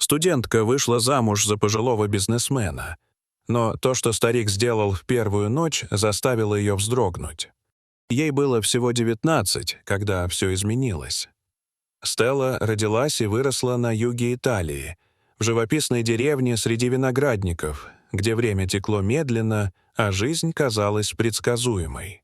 Студентка вышла замуж за пожилого бизнесмена, но то, что старик сделал в первую ночь, заставило ее вздрогнуть. Ей было всего 19, когда все изменилось. Стелла родилась и выросла на юге Италии, в живописной деревне среди виноградников, где время текло медленно, а жизнь казалась предсказуемой.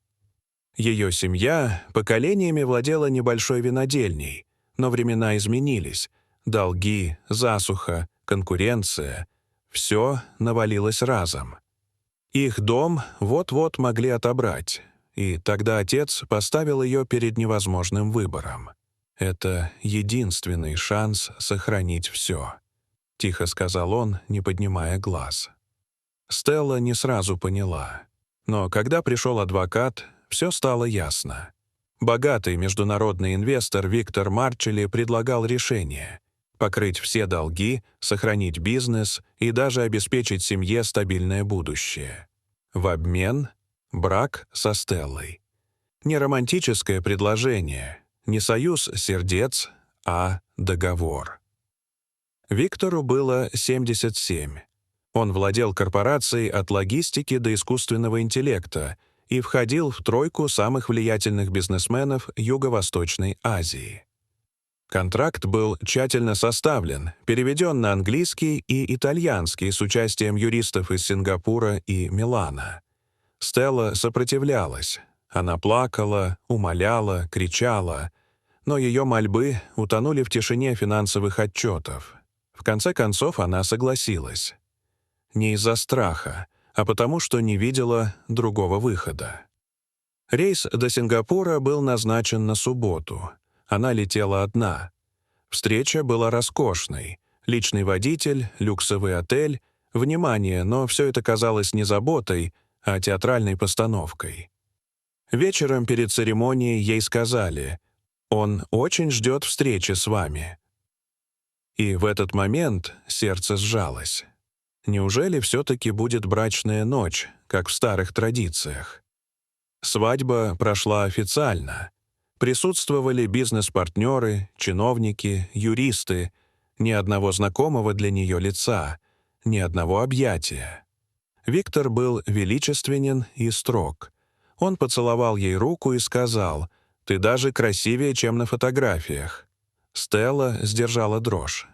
Ее семья поколениями владела небольшой винодельней, но времена изменились. Долги, засуха, конкуренция — все навалилось разом. Их дом вот-вот могли отобрать, и тогда отец поставил ее перед невозможным выбором. «Это единственный шанс сохранить все», — тихо сказал он, не поднимая глаз. Стелла не сразу поняла. Но когда пришел адвокат, все стало ясно. Богатый международный инвестор Виктор Марчелли предлагал решение — покрыть все долги, сохранить бизнес и даже обеспечить семье стабильное будущее. В обмен — брак со Стеллой. Не романтическое предложение, не союз сердец, а договор. Виктору было 77. Он владел корпорацией от логистики до искусственного интеллекта и входил в тройку самых влиятельных бизнесменов Юго-Восточной Азии. Контракт был тщательно составлен, переведен на английский и итальянский с участием юристов из Сингапура и Милана. Стелла сопротивлялась. Она плакала, умоляла, кричала, но ее мольбы утонули в тишине финансовых отчетов. В конце концов она согласилась. Не из-за страха, а потому что не видела другого выхода. Рейс до Сингапура был назначен на субботу. Она летела одна. Встреча была роскошной. Личный водитель, люксовый отель, внимание, но все это казалось не заботой, а театральной постановкой. Вечером перед церемонией ей сказали: «Он очень ждет встречи с вами». И в этот момент сердце сжалось. Неужели все-таки будет брачная ночь, как в старых традициях? Свадьба прошла официально. Присутствовали бизнес-партнеры, чиновники, юристы, ни одного знакомого для нее лица, ни одного объятия. Виктор был величественен и строг. Он поцеловал ей руку и сказал: «Ты даже красивее, чем на фотографиях». Стелла сдержала дрожь.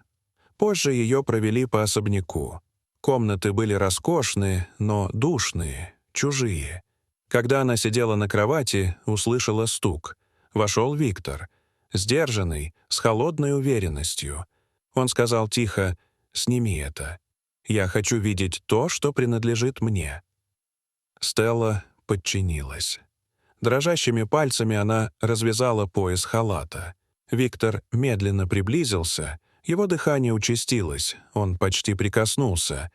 Позже ее провели по особняку. Комнаты были роскошные, но душные, чужие. Когда она сидела на кровати, услышала стук. Вошел Виктор, сдержанный, с холодной уверенностью. Он сказал тихо: «Сними это. Я хочу видеть то, что принадлежит мне». Стелла подчинилась. Дрожащими пальцами она развязала пояс халата. Виктор медленно приблизился, его дыхание участилось, он почти прикоснулся,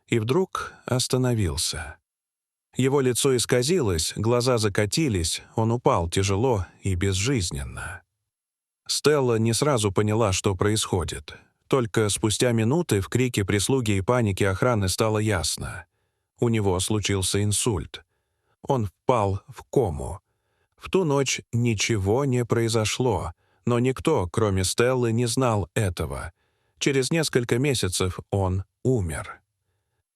и вдруг остановился. Его лицо исказилось, глаза закатились, он упал тяжело и безжизненно. Стелла не сразу поняла, что происходит. Только спустя минуты в крике прислуги и панике охраны стало ясно. У него случился инсульт. Он впал в кому. В ту ночь ничего не произошло, но никто, кроме Стеллы, не знал этого. Через несколько месяцев он умер.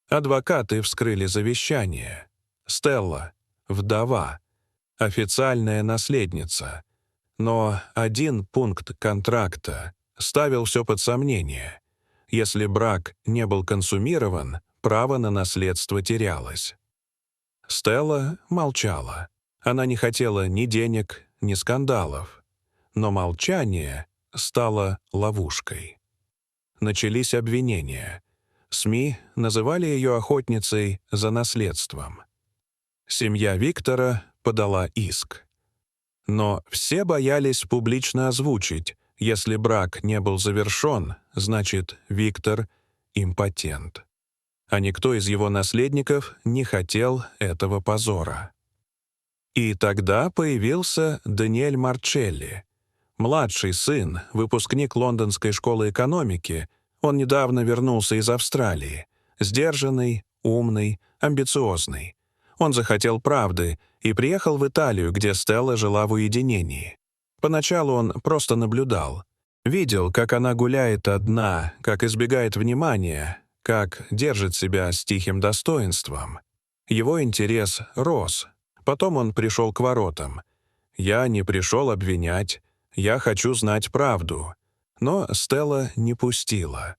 Адвокаты вскрыли завещание. Стелла — вдова, официальная наследница. Но один пункт контракта ставил все под сомнение. Если брак не был консумирован, право на наследство терялось. Стелла молчала. Она не хотела ни денег, ни скандалов. Но молчание стало ловушкой. Начались обвинения. СМИ называли ее охотницей за наследством. Семья Виктора подала иск. Но все боялись публично озвучить: если брак не был завершен, значит, Виктор — импотент. А никто из его наследников не хотел этого позора. И тогда появился Даниэль Марчелли, младший сын, выпускник Лондонской школы экономики. Он недавно вернулся из Австралии, сдержанный, умный, амбициозный. Он захотел правды и приехал в Италию, где Стелла жила в уединении. Поначалу он просто наблюдал. Видел, как она гуляет одна, как избегает внимания, как держит себя с тихим достоинством. Его интерес рос. Потом он пришел к воротам. «Я не пришел обвинять. Я хочу знать правду». Но Стелла не пустила.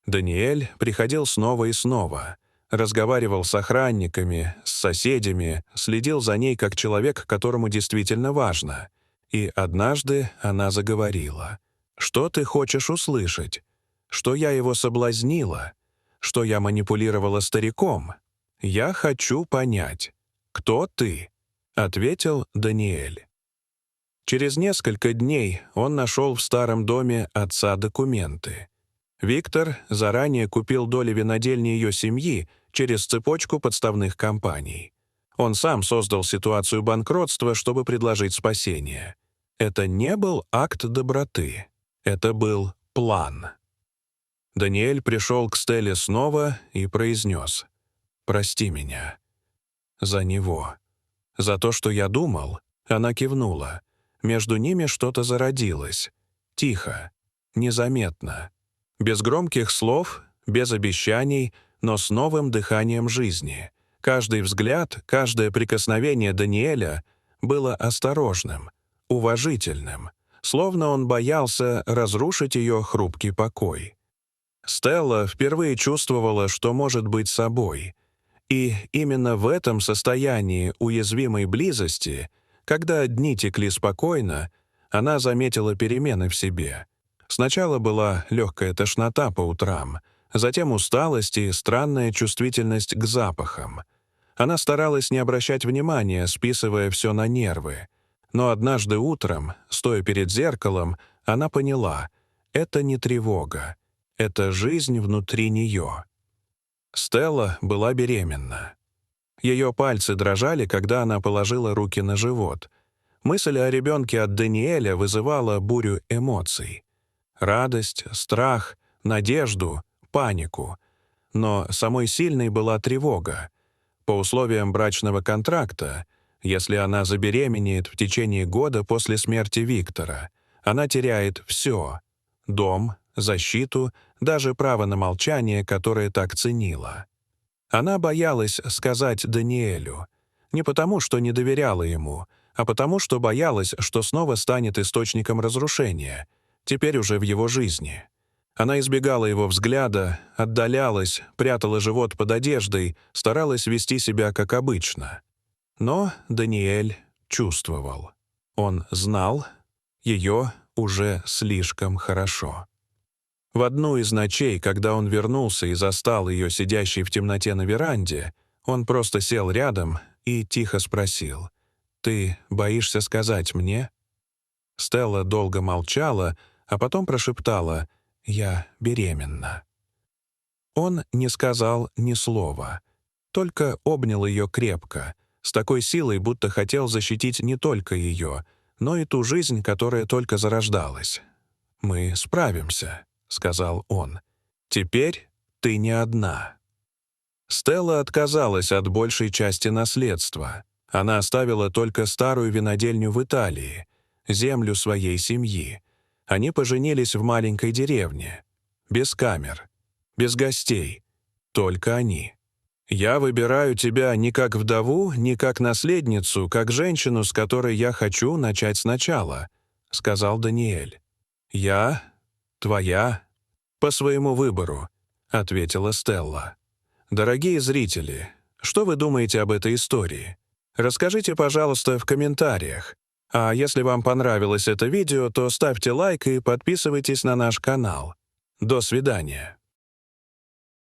Даниэль приходил снова и снова. Разговаривал с охранниками, с соседями, следил за ней как человек, которому действительно важно. И однажды она заговорила. «Что ты хочешь услышать? Что я его соблазнила? Что я манипулировала стариком? Я хочу понять. Кто ты?» — ответил Даниэль. Через несколько дней он нашел в старом доме отца документы. Виктор заранее купил доли винодельни ее семьи через цепочку подставных компаний. Он сам создал ситуацию банкротства, чтобы предложить спасение. Это не был акт доброты. Это был план. Даниэль пришел к Стелле снова и произнес: «Прости меня». За него. За то, что я думал, она кивнула. Между ними что-то зародилось. Тихо, незаметно. Без громких слов, без обещаний, но с новым дыханием жизни. Каждый взгляд, каждое прикосновение Даниэля было осторожным, уважительным, словно он боялся разрушить ее хрупкий покой. Стелла впервые чувствовала, что может быть собой. И именно в этом состоянии уязвимой близости, когда дни текли спокойно, она заметила перемены в себе. Сначала была легкая тошнота по утрам, затем усталость и странная чувствительность к запахам. Она старалась не обращать внимания, списывая все на нервы. Но однажды утром, стоя перед зеркалом, она поняла — это не тревога, это жизнь внутри нее. Стелла была беременна. Ее пальцы дрожали, когда она положила руки на живот. Мысль о ребенке от Даниэля вызывала бурю эмоций. Радость, страх, надежду, панику. Но самой сильной была тревога. По условиям брачного контракта, если она забеременеет в течение года после смерти Виктора, она теряет все — дом, защиту, даже право на молчание, которое так ценила. Она боялась сказать Даниэлю. Не потому, что не доверяла ему, а потому, что боялась, что снова станет источником разрушения, теперь уже в его жизни. Она избегала его взгляда, отдалялась, прятала живот под одеждой, старалась вести себя как обычно. Но Даниэль чувствовал. Он знал ее уже слишком хорошо. В одну из ночей, когда он вернулся и застал ее сидящей в темноте на веранде, он просто сел рядом и тихо спросил: «Ты боишься сказать мне?» Стелла долго молчала, а потом прошептала: «Я беременна». Он не сказал ни слова, только обнял ее крепко, с такой силой, будто хотел защитить не только ее, но и ту жизнь, которая только зарождалась. «Мы справимся», — сказал он. «Теперь ты не одна». Стелла отказалась от большей части наследства. Она оставила только старую винодельню в Италии, землю своей семьи. Они поженились в маленькой деревне. Без камер, без гостей. Только они. «Я выбираю тебя не как вдову, не как наследницу, как женщину, с которой я хочу начать сначала», — сказал Даниэль. «Я твоя по своему выбору», — ответила Стелла. Дорогие зрители, что вы думаете об этой истории? Расскажите, пожалуйста, в комментариях. А если вам понравилось это видео, то ставьте лайк и подписывайтесь на наш канал. До свидания.